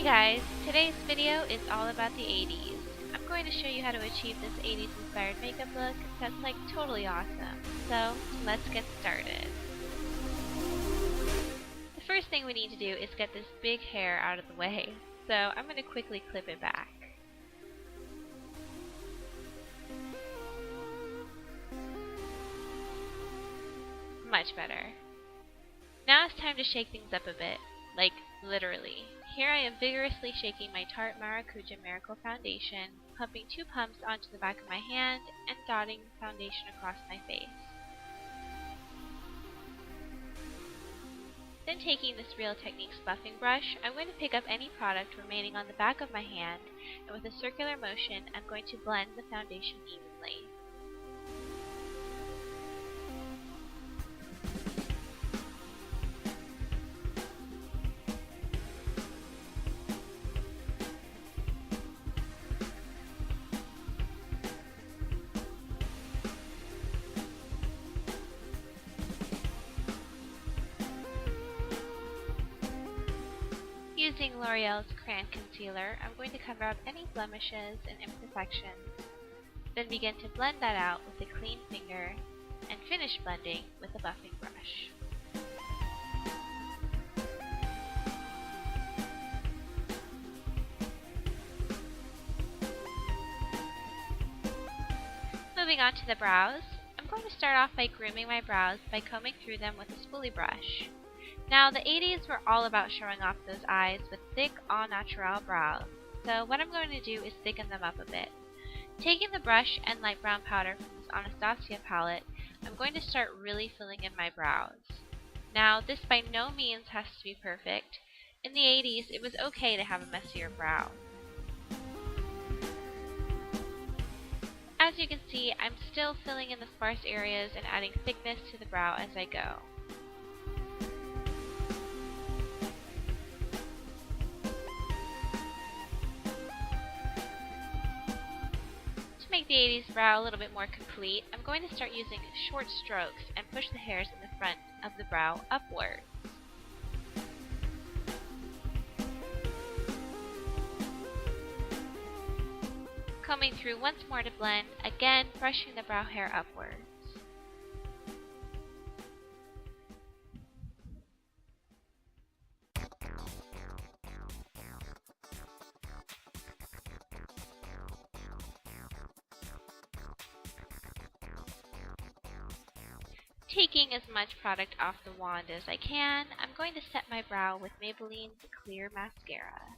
Hey guys, today's video is all about the 80s. I'm going to show you how to achieve this 80s inspired makeup look that's like totally awesome. So let's get started. The first thing we need to do is get this big hair out of the way. So I'm going to quickly clip it back. Much better. Now it's time to shake things up a bit, like literally. Here I am vigorously shaking my Tarte Maracuja Miracle Foundation, pumping 2 pumps onto the back of my hand and dotting foundation across my face. Then taking this Real Techniques buffing brush, I'm going to pick up any product remaining on the back of my hand, and with a circular motion, I'm going to blend the foundation evenly. Using L'Oreal's Crayon Concealer, I'm going to cover up any blemishes and imperfections, then begin to blend that out with a clean finger, and finish blending with a buffing brush. Moving on to the brows, I'm going to start off by grooming my brows by combing through them with a spoolie brush. Now, the 80s were all about showing off those eyes with thick, au naturel brows, so what I'm going to do is thicken them up a bit. Taking the brush and light brown powder from this Anastasia palette, I'm going to start really filling in my brows. Now, this by no means has to be perfect. In the 80s, it was okay to have a messier brow. As you can see, I'm still filling in the sparse areas and adding thickness to the brow as I go. To make the 80s brow a little bit more complete, I'm going to start using short strokes and push the hairs in the front of the brow upwards. Combing through once more to blend, again brushing the brow hair upwards. Taking as much product off the wand as I can, I'm going to set my brow with Maybelline's Clear Mascara.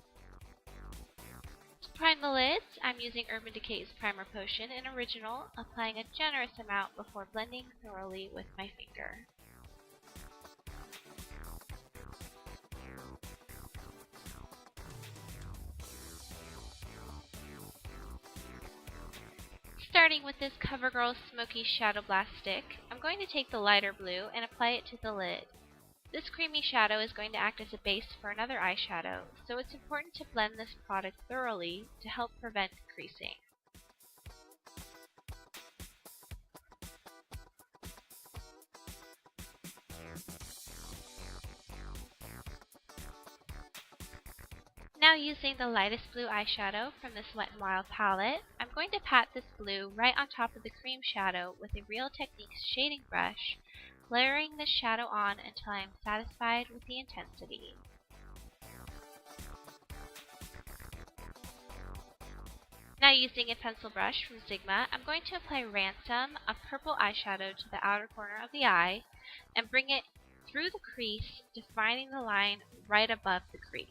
To prime the lids, I'm using Urban Decay's Primer Potion in Original, applying a generous amount before blending thoroughly with my finger. Starting with this CoverGirl Smoky Shadow Blast Stick, I'm going to take the lighter blue and apply it to the lid. This creamy shadow is going to act as a base for another eyeshadow, so it's important to blend this product thoroughly to help prevent creasing. Now using the lightest blue eyeshadow from this Wet n Wild palette, I'm going to pat this blue right on top of the cream shadow with a Real Techniques shading brush, layering this shadow on until I am satisfied with the intensity. Now using a pencil brush from Sigma, I'm going to apply Ransom, a purple eyeshadow, to the outer corner of the eye, and bring it through the crease, defining the line right above the crease.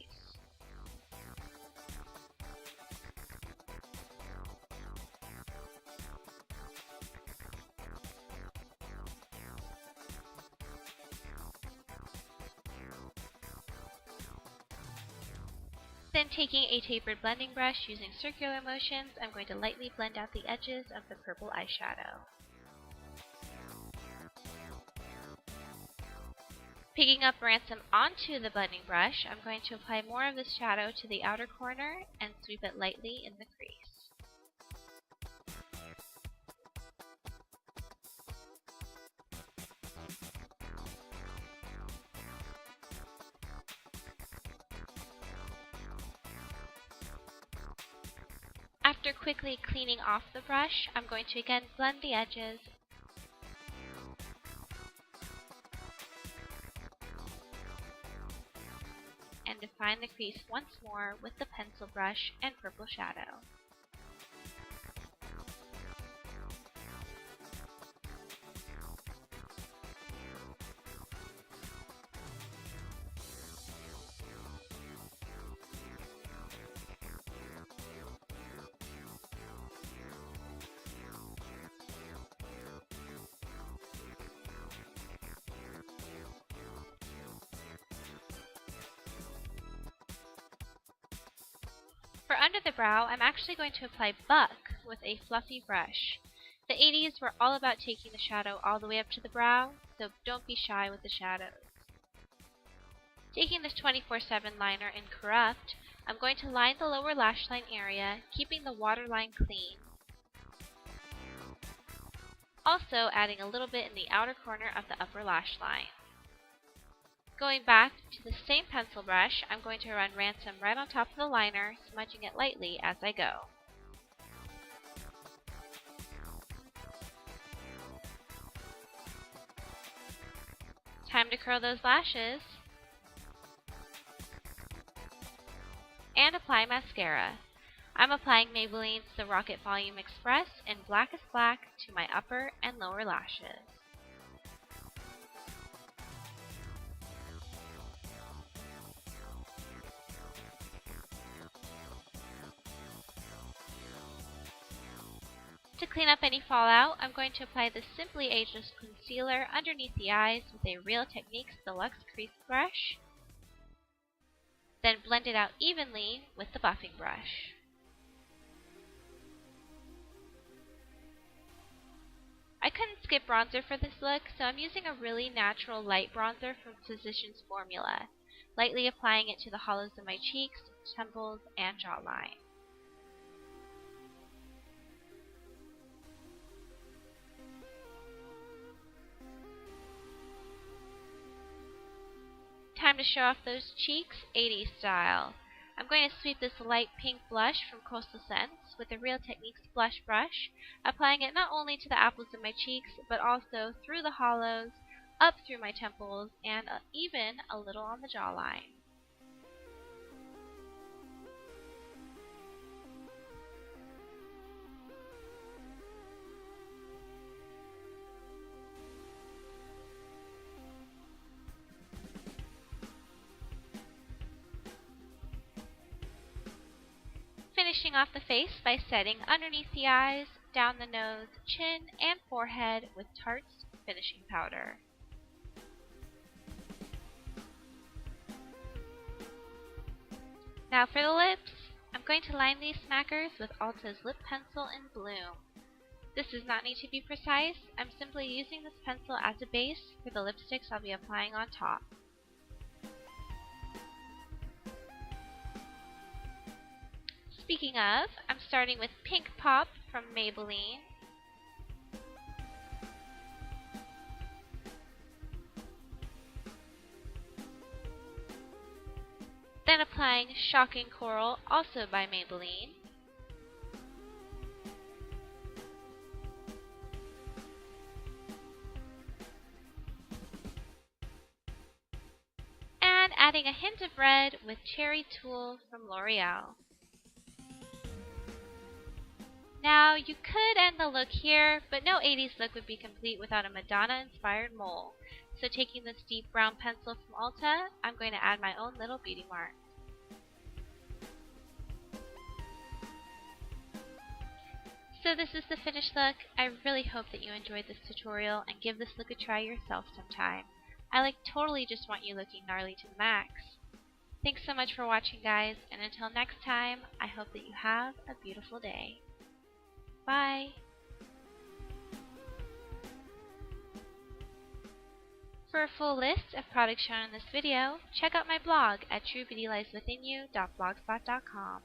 Then taking a tapered blending brush using circular motions, I'm going to lightly blend out the edges of the purple eyeshadow. Picking up Ransom onto the blending brush, I'm going to apply more of this shadow to the outer corner and sweep it lightly in the crease. After quickly cleaning off the brush, I'm going to again blend the edges and define the crease once more with the pencil brush and purple shadow. For under the brow, I'm actually going to apply Buck with a fluffy brush. The 80s were all about taking the shadow all the way up to the brow, so don't be shy with the shadows. Taking this 24/7 liner in Corrupt, I'm going to line the lower lash line area, keeping the waterline clean. Also adding a little bit in the outer corner of the upper lash line. Going back to the same pencil brush, I'm going to run Ransom right on top of the liner, smudging it lightly as I go. Time to curl those lashes. And apply mascara. I'm applying Maybelline's The Rocket Volume Express in Blackest Black to my upper and lower lashes. To clean up any fallout, I'm going to apply the Simply Ageless Concealer underneath the eyes with a Real Techniques Deluxe Crease Brush. Then blend it out evenly with the buffing brush. I couldn't skip bronzer for this look, so I'm using a really natural light bronzer from Physicians Formula, lightly applying it to the hollows of my cheeks, temples, and jawline. Time to show off those cheeks, 80s style. I'm going to sweep this light pink blush from Coastal Scents with the Real Techniques blush brush, applying it not only to the apples of my cheeks, but also through the hollows, up through my temples, and even a little on the jawline. Finishing off the face by setting underneath the eyes, down the nose, chin, and forehead with Tarte's finishing powder. Now for the lips, I'm going to line these smackers with Ulta's Lip Pencil in Bloom. This does not need to be precise, I'm simply using this pencil as a base for the lipsticks I'll be applying on top. Speaking of, I'm starting with Pink Pop from Maybelline. Then applying Shocking Coral, also by Maybelline. And adding a hint of red with Cherry Tulle from L'Oreal. Now, you could end the look here, but no 80s look would be complete without a Madonna-inspired mole. So taking this deep brown pencil from Ulta, I'm going to add my own little beauty mark. So this is the finished look. I really hope that you enjoyed this tutorial and give this look a try yourself sometime. I totally just want you looking gnarly to the max. Thanks so much for watching, guys, and until next time, I hope that you have a beautiful day. Bye! For a full list of products shown in this video, check out my blog at truebeautylieswithinyou.blogspot.com.